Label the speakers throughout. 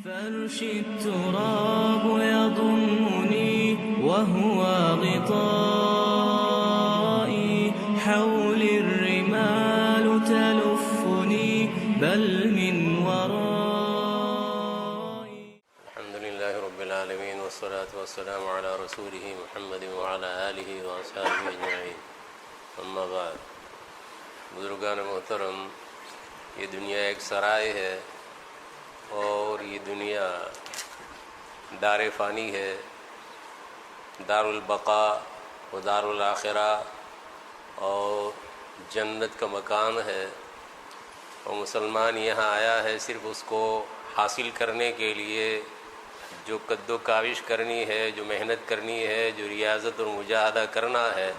Speaker 1: فرش التراب يضمني وهو غطائي حولي الرمال تلفني بل من ورائي.
Speaker 2: الحمد لله رب العالمين والصلاة والسلام على رسوله محمد وعلى آله وأصحابه أجمعين. اما بعد، بزرگان محترم، یہ دنیا ایک سرائے ہے اور یہ دنیا دار فانی ہے، دار البقاء و دار الآخرہ اور جنت کا مقام ہے، اور مسلمان یہاں آیا ہے صرف اس کو حاصل کرنے کے لیے، جو قد و کاوش کرنی ہے، جو محنت کرنی ہے، جو ریاضت اور مجاہدہ کرنا ہے،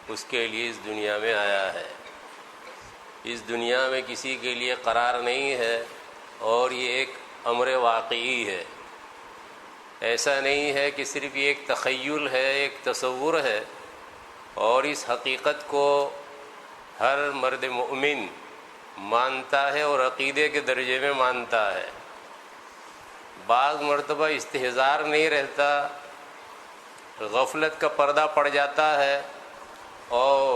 Speaker 2: اس کے لیے اس دنیا میں آیا ہے۔ اس دنیا میں کسی کے لیے قرار نہیں ہے، اور یہ ایک امر واقعی ہے۔ ایسا نہیں ہے کہ صرف یہ ایک تخیل ہے، ایک تصور ہے، اور اس حقیقت کو ہر مرد مومن مانتا ہے اور عقیدے کے درجے میں مانتا ہے۔ بعض مرتبہ استحضار نہیں رہتا، غفلت کا پردہ پڑ جاتا ہے، اور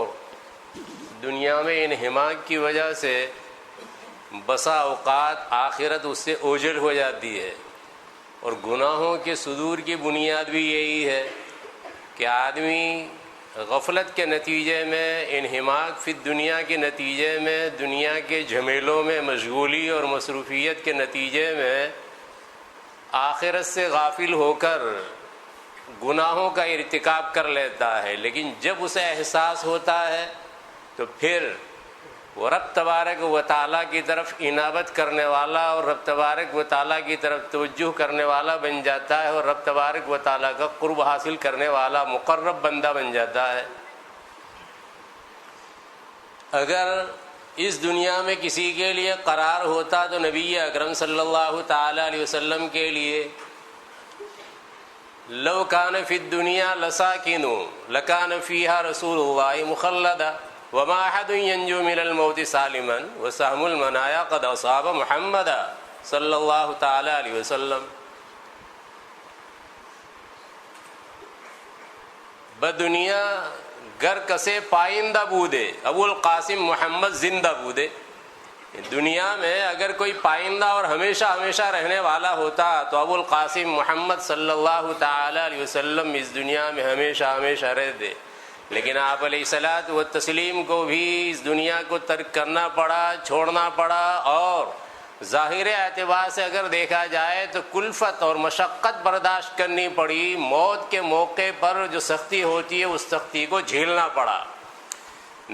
Speaker 2: دنیا میں انہماک کی وجہ سے بسا اوقات آخرت اس سے اوجھل ہو جاتی ہے۔ اور گناہوں کے صدور کی بنیاد بھی یہی ہے کہ آدمی غفلت کے نتیجے میں، انہماک فی الدنیا کے نتیجے میں، دنیا کے جھمیلوں میں مشغولی اور مصروفیت کے نتیجے میں آخرت سے غافل ہو کر گناہوں کا ارتکاب کر لیتا ہے۔ لیکن جب اسے احساس ہوتا ہے تو پھر وہ رب تبارک و تعالیٰ کی طرف انابت کرنے والا اور رب تبارک و تعالیٰ کی طرف توجہ کرنے والا بن جاتا ہے، اور رب تبارک و تعالیٰ کا قرب حاصل کرنے والا مقرب بندہ بن جاتا ہے۔ اگر اس دنیا میں کسی کے لیے قرار ہوتا تو نبی اکرم صلی اللہ تعالیٰ علیہ وسلم کے لیے لو کان فی الدنیا لساکنوا لکان فیہا رسول اللہ مخلدا وما احد ینجو من الموت سالما وسهم المنایا قد اصاب محمدا صلی اللہ تعالی علیہ وسلم۔ بدنیا گر کسے پائندہ بودے ابو القاسم محمد زندہ بودے۔ دنیا میں اگر کوئی پائندہ اور ہمیشہ ہمیشہ رہنے والا ہوتا تو ابو القاسم محمد صلی اللہ تعالی علیہ وسلم اس دنیا میں ہمیشہ ہمیشہ رہتے، لیکن آپ علیہ الصلاۃ والتسلیم کو بھی اس دنیا کو ترک کرنا پڑا، چھوڑنا پڑا، اور ظاہر اعتبار سے اگر دیکھا جائے تو کلفت اور مشقت برداشت کرنی پڑی۔ موت کے موقع پر جو سختی ہوتی ہے اس سختی کو جھیلنا پڑا۔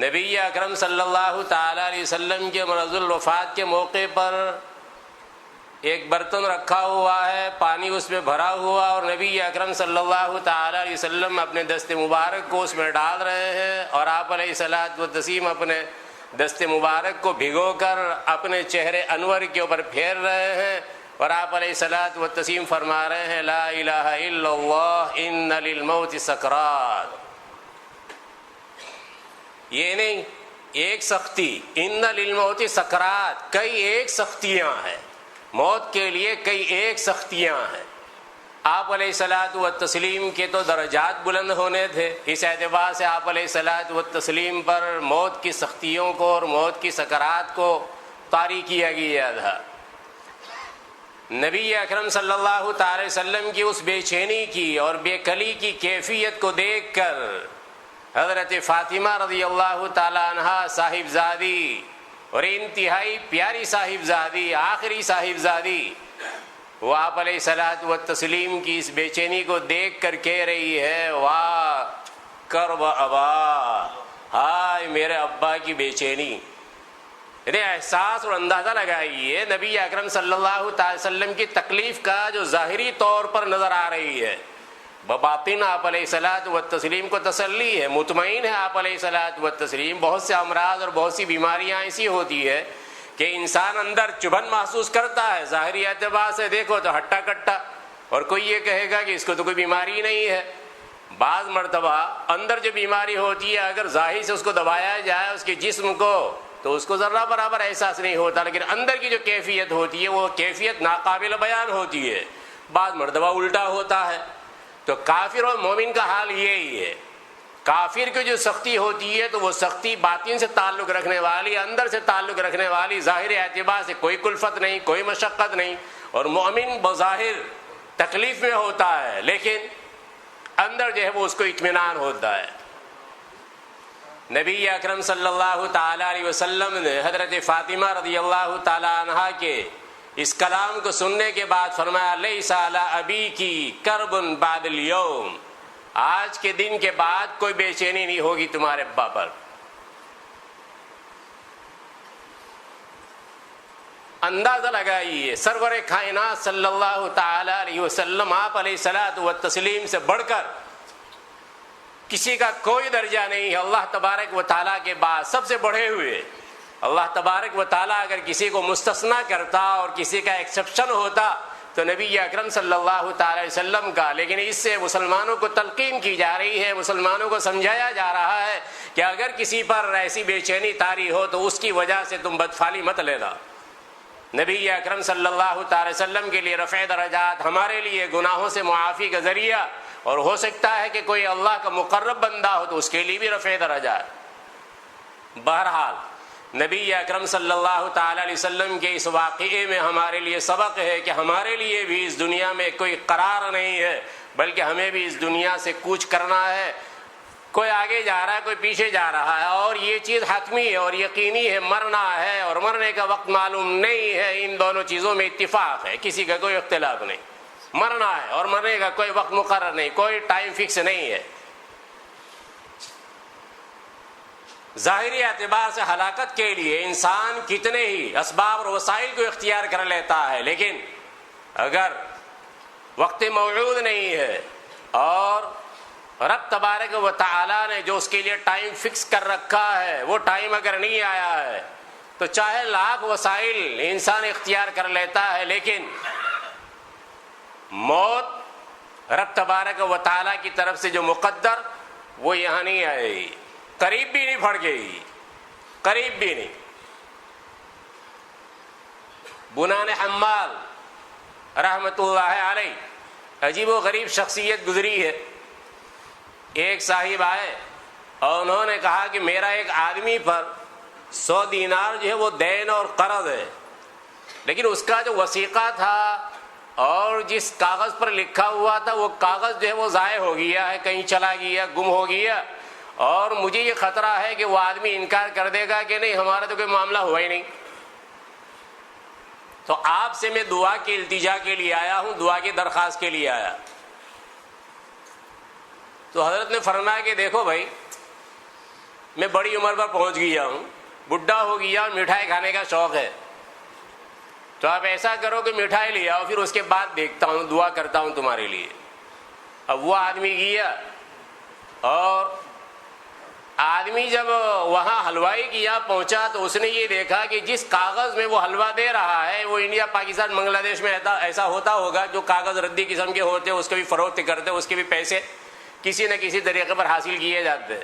Speaker 2: نبی اکرم صلی اللہ تعالی علیہ وسلم کے مرض الوفات کے موقع پر ایک برتن رکھا ہوا ہے، پانی اس میں بھرا ہوا، اور نبی اکرم صلی اللہ تعالی علیہ وسلم اپنے دست مبارک کو اس میں ڈال رہے ہیں، اور آپ علیہ الصلاۃ والتسلیم اپنے دست مبارک کو بھگو کر اپنے چہرے انور کے اوپر پھیر رہے ہیں، اور آپ علیہ الصلاۃ والتسلیم فرما رہے ہیں لا الہ الا اللہ ان للموت سکرات۔ یہ نہیں ایک سختی، ان للموت سکرات، کئی ایک سختیاں ہیں، موت کے لیے کئی ایک سختیاں ہیں۔ آپ علیہ الصلاۃ والتسلیم کے تو درجات بلند ہونے تھے، اس اعتبار سے آپ علیہ الصلاۃ والتسلیم پر موت کی سختیوں کو اور موت کی سکرات کو طاری کیا گیا تھا۔ نبی اکرم صلی اللہ تعالی وسلم کی اس بے چینی کی اور بے کلی کی کیفیت کو دیکھ کر حضرت فاطمہ رضی اللہ تعالی عنہا صاحبزادی اور انتہائی پیاری صاحبزادی، آخری صاحبزادی، وہ آپ علیہ الصلاۃ والتسلیم کی اس بے چینی کو دیکھ کر کہہ رہی ہے واہ کرب ابا، ہائے میرے ابا کی بے چینی۔ یعنی احساس اور اندازہ لگائیے نبی اکرم صلی اللہ تعالی وسلم کی تکلیف کا جو ظاہری طور پر نظر آ رہی ہے، بباطن آپ علیہ الصلاۃ والتسلیم کو تسلی ہے، مطمئن ہے آپ علیہ الصلاۃ والتسلیم۔ بہت سے امراض اور بہت سی بیماریاں ایسی ہوتی ہے کہ انسان اندر چبھن محسوس کرتا ہے، ظاہری اعتبار سے دیکھو تو ہٹا کٹا، اور کوئی یہ کہے گا کہ اس کو تو کوئی بیماری نہیں ہے۔ بعض مرتبہ اندر جو بیماری ہوتی ہے اگر ظاہر سے اس کو دبایا جائے اس کے جسم کو، تو اس کو ذرہ برابر احساس نہیں ہوتا، لیکن اندر کی جو کیفیت ہوتی ہے وہ کیفیت ناقابل بیان ہوتی ہے، بعض مرتبہ الٹا ہوتا ہے۔ تو کافر اور مومن کا حال یہی ہے، کافر کی جو سختی ہوتی ہے تو وہ سختی باطن سے تعلق رکھنے والی، اندر سے تعلق رکھنے والی، ظاہر اعتبار سے کوئی کلفت نہیں، کوئی مشقت نہیں، اور مومن بظاہر تکلیف میں ہوتا ہے لیکن اندر جو ہے وہ اس کو اطمینان ہوتا ہے۔ نبی اکرم صلی اللہ تعالی علیہ وسلم نے حضرت فاطمہ رضی اللہ تعالی عنہا کے اس کلام کو سننے کے بعد فرمایا لیس علی ابیکی کرب بعد اليوم، آج کے دن کے بعد کوئی بے چینی نہیں ہوگی تمہارے ابا پر۔ اندازہ لگائیے سرور کائنات صلی اللہ تعالی علیہ وسلم، آپ علیہ الصلوۃ والتسلیم سے بڑھ کر کسی کا کوئی درجہ نہیں ہے، اللہ تبارک و تعالیٰ کے بعد سب سے بڑھے ہوئے۔ اللہ تبارک و تعالیٰ اگر کسی کو مستثنا کرتا اور کسی کا ایکسیپشن ہوتا تو نبی اکرم صلی اللہ تعالی علیہ وسلم کا، لیکن اس سے مسلمانوں کو تلقین کی جا رہی ہے، مسلمانوں کو سمجھایا جا رہا ہے کہ اگر کسی پر ایسی بے چینی طاری ہو تو اس کی وجہ سے تم بدفعلی مت لینا۔ نبی اکرم صلی اللہ تعالی وسلم کے لیے رفع درجات، ہمارے لیے گناہوں سے معافی کا ذریعہ، اور ہو سکتا ہے کہ کوئی اللہ کا مقرب بندہ ہو تو اس کے لیے بھی رفع درجات۔ بہرحال نبی اکرم صلی اللہ تعالی علیہ وسلم کے اس واقعے میں ہمارے لیے سبق ہے کہ ہمارے لیے بھی اس دنیا میں کوئی قرار نہیں ہے، بلکہ ہمیں بھی اس دنیا سے کوچ کرنا ہے۔ کوئی آگے جا رہا ہے، کوئی پیچھے جا رہا ہے، اور یہ چیز حتمی ہے اور یقینی ہے، مرنا ہے اور مرنے کا وقت معلوم نہیں ہے۔ ان دونوں چیزوں میں اتفاق ہے، کسی کا کوئی اختلاف نہیں، مرنا ہے اور مرنے کا کوئی وقت مقرر نہیں، کوئی ٹائم فکس نہیں ہے۔ ظاہری اعتبار سے ہلاکت کے لیے انسان کتنے ہی اسباب اور وسائل کو اختیار کر لیتا ہے، لیکن اگر وقت موعود نہیں ہے اور رب تبارک و تعالیٰ نے جو اس کے لیے ٹائم فکس کر رکھا ہے وہ ٹائم اگر نہیں آیا ہے تو چاہے لاکھ وسائل انسان اختیار کر لیتا ہے، لیکن موت رب تبارک و تعالیٰ کی طرف سے جو مقدر وہ یہاں نہیں آئے گی، قریب بھی نہیں پھڑ گئی، قریب بھی نہیں۔ بنان حمال رحمت اللہ علیہ عجیب و غریب شخصیت گزری ہے۔ ایک صاحب آئے اور انہوں نے کہا کہ میرا ایک آدمی پر 100 دینار جو ہے وہ دین اور قرض ہے، لیکن اس کا جو وثیقہ تھا اور جس کاغذ پر لکھا ہوا تھا وہ کاغذ جو ہے وہ ضائع ہو گیا ہے، کہیں چلا گیا، گم ہو گیا، اور مجھے یہ خطرہ ہے کہ وہ آدمی انکار کر دے گا کہ نہیں ہمارا تو کوئی معاملہ ہوا ہی نہیں، تو آپ سے میں دعا کی التجا کے لیے آیا ہوں، دعا کی درخواست کے لیے آیا۔ تو حضرت نے فرمایا کہ دیکھو بھائی، میں بڑی عمر پر پہنچ گیا ہوں، بڈھا ہو گیا، مٹھائی کھانے کا شوق ہے، تو آپ ایسا کرو کہ مٹھائی لے آؤ، پھر اس کے بعد دیکھتا ہوں، دعا کرتا ہوں تمہارے لیے۔ اب وہ آدمی گیا اور آدمی جب وہاں حلوائی کی یہاں پہنچا تو اس نے یہ دیکھا کہ جس کاغذ میں وہ حلوہ دے رہا ہے وہ انڈیا، پاکستان، بنگلہ دیش میں ایسا ہوتا ہوگا، جو کاغذ ردی قسم کے ہوتے ہیں اس کے بھی فروخت کرتے، اس کے بھی پیسے کسی نہ کسی طریقے پر حاصل کیے جاتے ہیں۔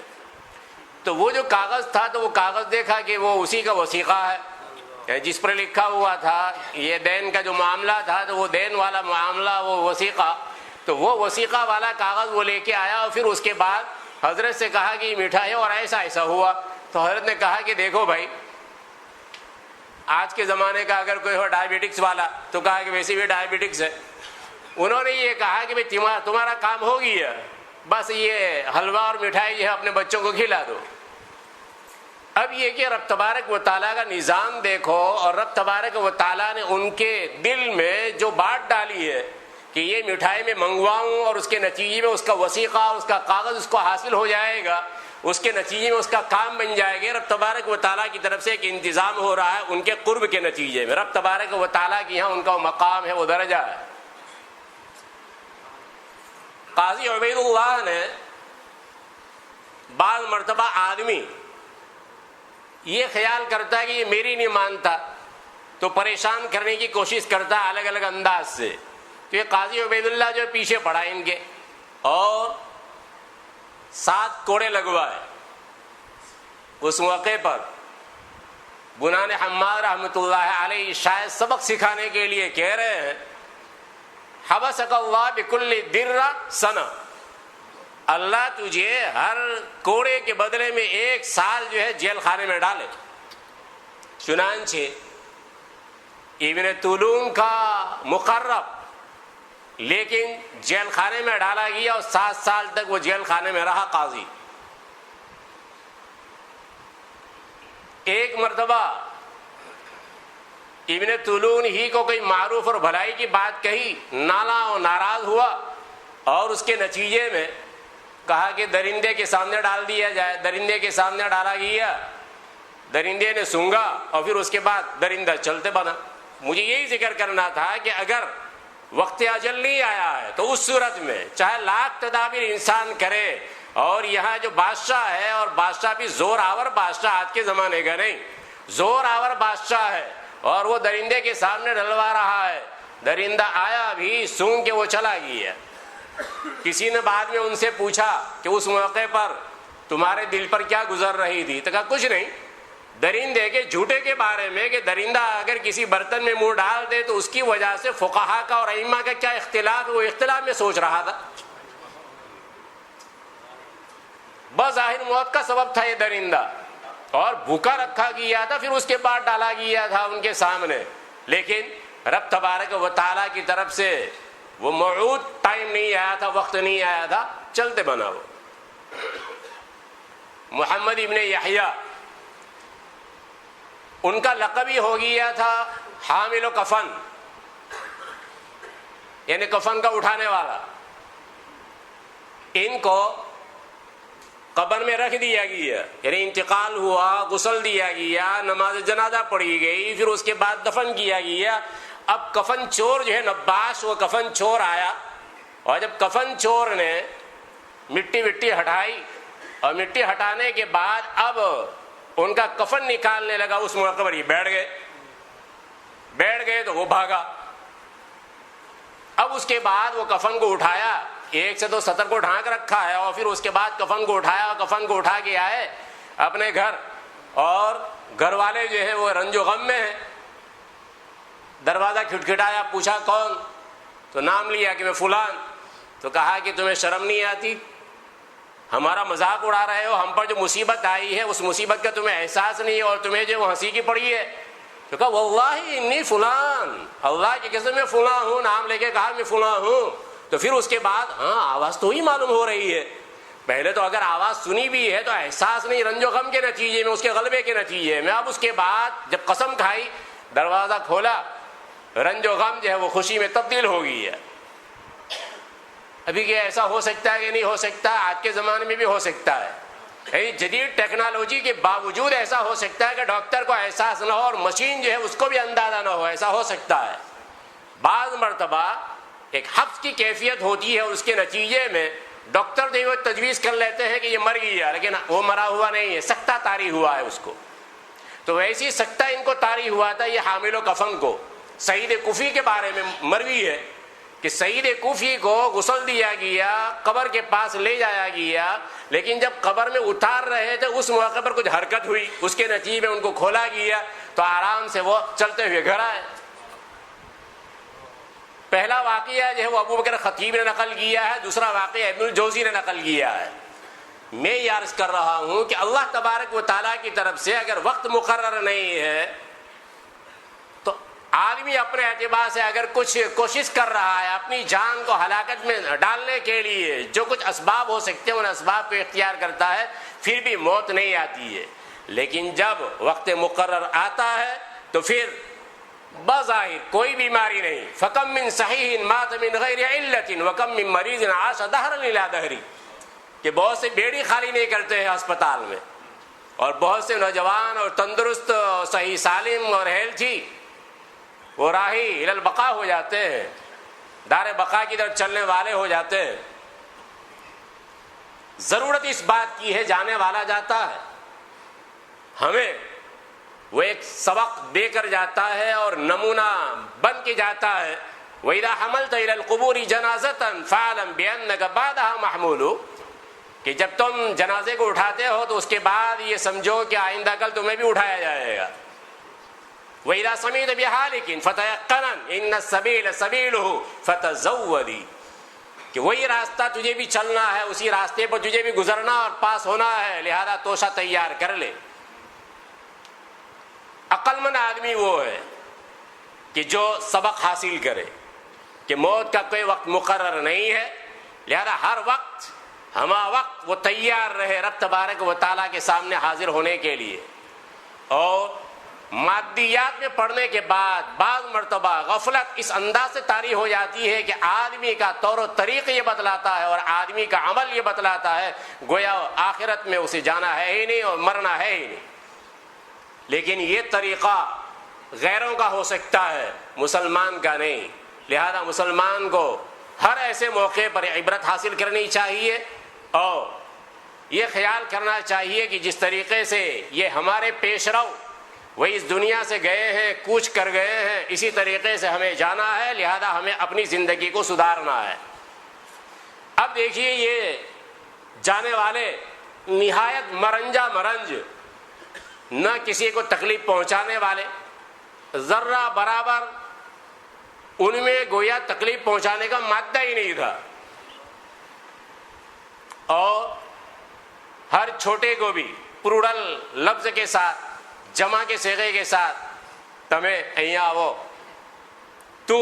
Speaker 2: تو وہ جو کاغذ تھا تو وہ کاغذ دیکھا کہ وہ اسی کا وثیقہ ہے، جس پر لکھا ہوا تھا یہ دین کا جو معاملہ تھا تو وہ دین والا معاملہ، وہ وثیقہ، تو وہ وثیقہ والا کاغذ وہ لے کے آیا، اور پھر اس کے بعد حضرت سے کہا کہ یہ میٹھا ہے اور ایسا ایسا ہوا۔ تو حضرت نے کہا کہ دیکھو بھائی، آج کے زمانے کا اگر کوئی ہو ڈائبٹکس والا تو کہا کہ ویسے بھی ڈائبٹکس ہے۔ انہوں نے یہ کہا کہ بھائی تمہارا کام ہو گیا، بس یہ حلوہ اور مٹھائی جو ہے اپنے بچوں کو کھلا دو۔ اب یہ کہ رب تبارک و تعالیٰ کا نظام دیکھو، اور رب تبارک و تعالیٰ نے ان کے دل میں جو بات ڈالی ہے کہ یہ مٹھائی میں منگواؤں اور اس کے نتیجے میں اس کا وثیقہ اور اس کا کاغذ اس کو حاصل ہو جائے گا، اس کے نتیجے میں اس کا کام بن جائے گا۔ رب تبارک و تعالیٰ کی طرف سے ایک انتظام ہو رہا ہے ان کے قرب کے نتیجے میں، رب تبارک و تعالیٰ کی یہاں ان کا وہ مقام ہے، وہ درجہ ہے۔ قاضی عبید اللہ نے بعض مرتبہ آدمی یہ خیال کرتا ہے کہ یہ میری نہیں مانتا تو پریشان کرنے کی کوشش کرتا ہے الگ الگ انداز سے، تو یہ قاضی عبید اللہ جو پیچھے پڑا ان کے اور 7 کوڑے لگوائے۔ اس موقع پر بنان حماد رحمۃ اللہ علیہ شاید سبق سکھانے کے لیے کہہ رہے ہیں حبسک اللہ بکل درہ سنہ، اللہ تجھے ہر کوڑے کے بدلے میں 1 سال جو ہے جیل خانے میں ڈالے۔ چنانچہ ابن طولون کا مقرب لیکن جیل خانے میں ڈالا گیا اور 7 سال تک وہ جیل خانے میں رہا قاضی۔ ایک مرتبہ ابن طولون ہی کو کوئی معروف اور بھلائی کی بات کہی، نالا اور ناراض ہوا اور اس کے نتیجے میں کہا کہ درندے کے سامنے ڈال دیا جائے۔ درندے کے سامنے ڈالا گیا، درندے نے سونگا اور پھر اس کے بعد درندہ چلتے بنا۔ مجھے یہی ذکر کرنا تھا کہ اگر وقت اجل نہیں آیا ہے تو اس صورت میں چاہے لاکھ تدابیر انسان کرے، اور یہاں جو بادشاہ ہے، اور بادشاہ بھی زور آور بادشاہ آج کے زمانے کا نہیں، زور آور بادشاہ ہے، اور وہ درندے کے سامنے ڈلوا رہا ہے، درندہ آیا بھی سونگ کے وہ چلا گیا۔ کسی نے بعد میں ان سے پوچھا کہ اس موقع پر تمہارے دل پر کیا گزر رہی تھی؟ تو کہا کچھ نہیں، درندے کے جھوٹے کے بارے میں کہ درندہ اگر کسی برتن میں منہ ڈال دے تو اس کی وجہ سے فقہا کا اور ائمہ کا کیا اختلاف ہے، وہ اختلاف میں سوچ رہا تھا۔ بظاہر موت کا سبب تھا یہ درندہ، اور بھوکا رکھا گیا تھا، پھر اس کے بعد ڈالا گیا تھا ان کے سامنے، لیکن رب تبارک و تعالیٰ کی طرف سے وہ موعود ٹائم نہیں آیا تھا، وقت نہیں آیا تھا، چلتے بنا وہ۔ محمد ابن یحییٰ ان کا لقب ہی ہو گیا تھا حامل و کفن، یعنی کفن کا اٹھانے والا۔ ان کو قبر میں رکھ دیا گیا، یعنی انتقال ہوا، غسل دیا گیا، نماز جنازہ پڑھی گئی، پھر اس کے بعد دفن کیا گیا۔ اب کفن چور جو ہے نباش، وہ کفن چور آیا، اور جب کفن چور نے مٹی ہٹائی، اور مٹی ہٹانے کے بعد اب ان کا کفن نکالنے لگا، اس موقع پر یہ بیٹھ گئے تو وہ بھاگا۔ اب اس کے بعد وہ کفن کو اٹھایا، ایک سے تو سطر کو ڈھانک رکھا ہے، اور پھر اس کے بعد کفن کو اٹھایا، اور کفن کو اٹھا کے آئے اپنے گھر، اور گھر والے جو ہے وہ رنج و غم میں ہیں۔ دروازہ کھٹکھٹایا، پوچھا کون؟ تو نام لیا کہ میں فلان۔ تو کہا کہ تمہیں شرم نہیں آتی؟ ہمارا مذاق اڑا رہے ہو، ہم پر جو مصیبت آئی ہے اس مصیبت کا تمہیں احساس نہیں ہے، اور تمہیں جو ہنسی کی پڑی ہے۔ تو کہا واللہ انی فلان، اللہ کی قسم میں فلاں ہوں، نام لے کے کہا میں فلاں ہوں۔ تو پھر اس کے بعد ہاں آواز تو ہی معلوم ہو رہی ہے، پہلے تو اگر آواز سنی بھی ہے تو احساس نہیں، رنج و غم کے نتیجے میں، اس کے غلبے کے نتیجے میں۔ اب اس کے بعد جب قسم کھائی، دروازہ کھولا، رنج و غم جو ہے وہ خوشی میں تبدیل ہو گئی ہے۔ ابھی کیا ایسا ہو سکتا ہے کہ نہیں ہو سکتا؟ آج کے زمانے میں بھی ہو سکتا ہے، جدید ٹیکنالوجی کے باوجود ایسا ہو سکتا ہے کہ ڈاکٹر کو احساس نہ ہو اور مشین جو ہے اس کو بھی اندازہ نہ ہو، ایسا ہو سکتا ہے۔ بعض مرتبہ ایک حبس کی کیفیت ہوتی ہے، اور اس کے نتیجے میں ڈاکٹر جو وہ تجویز کر لیتے ہیں کہ یہ مر گیا، لیکن وہ مرا ہوا نہیں ہے، سکتہ طاری ہوا ہے اس کو۔ تو ویسی سکتہ ان کو طاری ہوا تھا یہ حامل و کفن کو۔ سعید کوفی کے بارے میں مروی ہے کہ سعید کوفی کو غسل دیا گیا، قبر کے پاس لے جایا گیا، لیکن جب قبر میں اتار رہے تھے اس موقع پر کچھ حرکت ہوئی، اس کے نتیجے میں ان کو کھولا گیا، تو آرام سے وہ چلتے ہوئے گھر آئے۔ پہلا واقعہ جو ہے وہ ابو بکر خطیب نے نقل کیا ہے، دوسرا واقعہ ابن الجوزی نے نقل کیا ہے۔ میں یہ عرض کر رہا ہوں کہ اللہ تبارک و تعالیٰ کی طرف سے اگر وقت مقرر نہیں ہے تو آدمی اپنے اعتبار سے اگر کچھ کوشش کر رہا ہے اپنی جان کو ہلاکت میں ڈالنے کے لیے، جو کچھ اسباب ہو سکتے ہیں ان اسباب کو اختیار کرتا ہے، پھر بھی موت نہیں آتی ہے۔ لیکن جب وقت مقرر آتا ہے تو پھر بظاہر کوئی بیماری نہیں، فکم من صحیح مات من غیر علت وکم من مریض عاش دہرا الی دہری، کہ بہت سے بیڑی خالی نہیں کرتے ہیں ہسپتال میں، اور بہت سے نوجوان اور تندرست صحیح سالم اور ہیلتھی وہ راہی الی البقاء ہو جاتے ہیں، دار بقا کی طرف چلنے والے ہو جاتے ہیں۔ ضرورت اس بات کی ہے، جانے والا جاتا ہے، ہمیں وہ ایک سبق دے کر جاتا ہے اور نمونہ بن کے جاتا ہے۔ وَإِذَا حَمَلْتَ إِلَى الْقُبُورِ جَنَازَةً فَاعْلَمْ بِأَنَّكَ بَعْدَهَا مَحْمُولُ، کہ جب تم جنازے کو اٹھاتے ہو تو اس کے بعد یہ سمجھو کہ آئندہ کل تمہیں بھی اٹھایا جائے گا۔ وَإِذَا سَمِعْتَ بِحَالِكٍ فَتَيَقَّنًا إِنَّ السَّبِيلَ سَبِيلُهُ فَتَزَوَّدِ، کہ وہی راستہ تجھے بھی چلنا ہے، اسی راستے پر تجھے بھی گزرنا اور پاس ہونا ہے، لہذا توشہ تیار کر لے۔ عقل مند آدمی وہ ہے کہ جو سبق حاصل کرے کہ موت کا کوئی وقت مقرر نہیں ہے، لہذا ہر وقت ہما وقت وہ تیار رہے رب تبارک و تعالیٰ کے سامنے حاضر ہونے کے لیے۔ اور مادیات میں پڑھنے کے بعد بعض مرتبہ غفلت اس انداز سے طاری ہو جاتی ہے کہ آدمی کا طور و طریق یہ بتلاتا ہے اور آدمی کا عمل یہ بتلاتا ہے گویا آخرت میں اسے جانا ہے ہی نہیں اور مرنا ہے ہی نہیں۔ لیکن یہ طریقہ غیروں کا ہو سکتا ہے، مسلمان کا نہیں، لہذا مسلمان کو ہر ایسے موقع پر عبرت حاصل کرنی چاہیے اور یہ خیال کرنا چاہیے کہ جس طریقے سے یہ ہمارے پیش رو وہ اس دنیا سے گئے ہیں، کوچ کر گئے ہیں، اسی طریقے سے ہمیں جانا ہے، لہذا ہمیں اپنی زندگی کو سدھارنا ہے۔ اب دیکھیے یہ جانے والے نہایت مرنجا مرنج، نہ کسی کو تکلیف پہنچانے والے، ذرہ برابر ان میں گویا تکلیف پہنچانے کا مادہ ہی نہیں تھا، اور ہر چھوٹے کو بھی پلورل لفظ کے ساتھ، جمع کے صیغے کے ساتھ، تمہیں یہاں آو، تو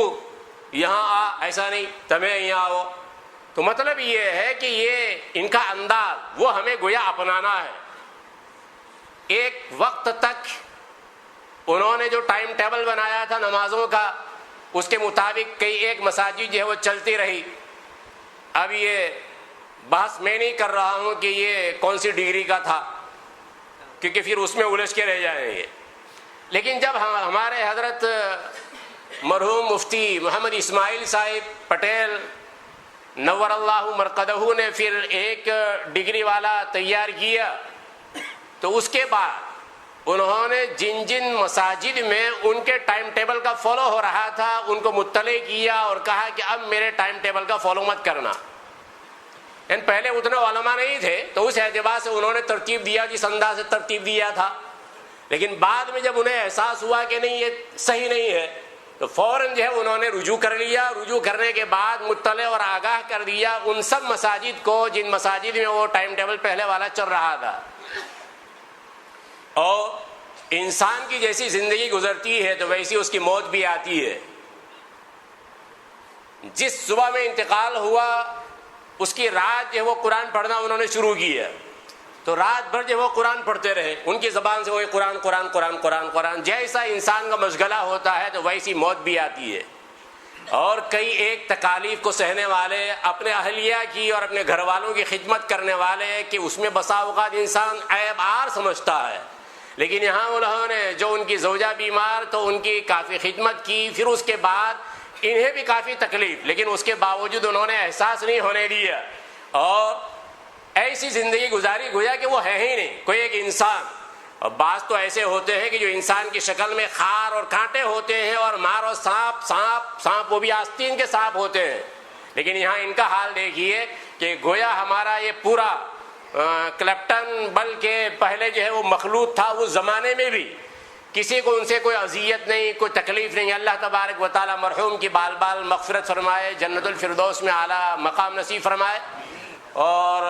Speaker 2: یہاں آ، ایسا نہیں تمہیں یہاں آو۔ تو مطلب یہ ہے کہ یہ ان کا انداز وہ ہمیں گویا اپنانا ہے۔ ایک وقت تک انہوں نے جو ٹائم ٹیبل بنایا تھا نمازوں کا، اس کے مطابق کئی ایک مساجد جو ہے وہ چلتی رہی۔ اب یہ بحث میں نہیں کر رہا ہوں کہ یہ کون سی ڈگری کا تھا، کیونکہ پھر اس میں الجھ کے رہ جائیں گے۔ لیکن جب ہمارے حضرت مرحوم مفتی محمد اسماعیل صاحب پٹیل نور اللہ مرقدہ نے پھر ایک ڈگری والا تیار کیا، تو اس کے بعد انہوں نے جن جن مساجد میں ان کے ٹائم ٹیبل کا فالو ہو رہا تھا ان کو مطلع کیا اور کہا کہ اب میرے ٹائم ٹیبل کا فالو مت کرنا۔ پہلے اتنے علماء نہیں تھے تو اس اعتبار سے انہوں نے ترتیب دیا جس انداز سے ترتیب دیا تھا، لیکن بعد میں جب انہیں احساس ہوا کہ نہیں یہ صحیح نہیں ہے تو فوراً جو ہے انہوں نے رجوع کر لیا۔ رجوع کرنے کے بعد مطلع اور آگاہ کر دیا ان سب مساجد کو جن مساجد میں وہ ٹائم ٹیبل پہلے والا چل رہا تھا۔ اور انسان کی جیسی زندگی گزرتی ہے تو ویسی اس کی موت بھی آتی ہے۔ جس صبح میں انتقال ہوا اس کی رات جو وہ قرآن پڑھنا انہوں نے شروع کیا، تو رات بھر جو وہ قرآن پڑھتے رہے، ان کی زبان سے وہی قرآن قرآن قرآن قرآن قرآن۔ جیسا انسان کا مشغلہ ہوتا ہے تو ویسی موت بھی آتی ہے۔ اور کئی ایک تکالیف کو سہنے والے، اپنے اہلیہ کی اور اپنے گھر والوں کی خدمت کرنے والے، کہ اس میں بسا اوقات انسان عیب آر سمجھتا ہے، لیکن یہاں انہوں نے جو ان کی زوجہ بیمار تو ان کی کافی خدمت کی، پھر اس کے بعد انہیں بھی کافی تکلیف، لیکن اس کے باوجود انہوں نے احساس نہیں ہونے دیا اور ایسی زندگی گزاری گویا کہ وہ ہے ہی نہیں کوئی ایک انسان۔ اور بعض تو ایسے ہوتے ہیں کہ جو انسان کی شکل میں خار اور کانٹے ہوتے ہیں اور مار اور سانپ وہ بھی آستین کے سانپ ہوتے ہیں، لیکن یہاں ان کا حال دیکھیے کہ گویا ہمارا یہ پورا کلیپٹن بلکہ پہلے جو ہے وہ مخلوط تھا، اس زمانے میں بھی کسی کو ان سے کوئی اذیت نہیں، کوئی تکلیف نہیں۔ اللہ تبارک و تعالی مرحوم کی بال بال مغفرت فرمائے، جنت الفردوس میں اعلیٰ مقام نصیب فرمائے، اور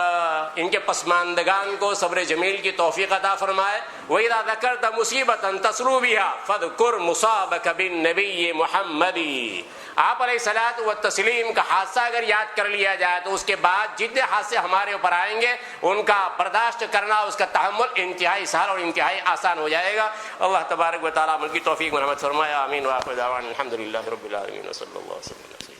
Speaker 2: ان کے پسماندگان کو صبر جمیل کی توفیق عطا فرمائے۔ وَإِذَا ذَكَرْتَ مُصِيبَةً تَسْلُو بِهَا فَاذْكُرْ مُصَابَكَ بِالنَّبِيِّ مُحَمَّدِ۔ آپ علیہ الصلاۃ والتسلیم کا حادثہ اگر یاد کر لیا جائے تو اس کے بعد جتنے حادثے ہمارے اوپر آئیں گے ان کا برداشت کرنا، اس کا تحمل انتہائی سہل اور انتہائی آسان ہو جائے گا۔ اللہ تبارک و تعالیٰ عمل کی توفیق مرحمت فرمائے، آمین۔ وآخر دعوانا الحمد للہ رب العالمین، وصلی اللہ وسلم۔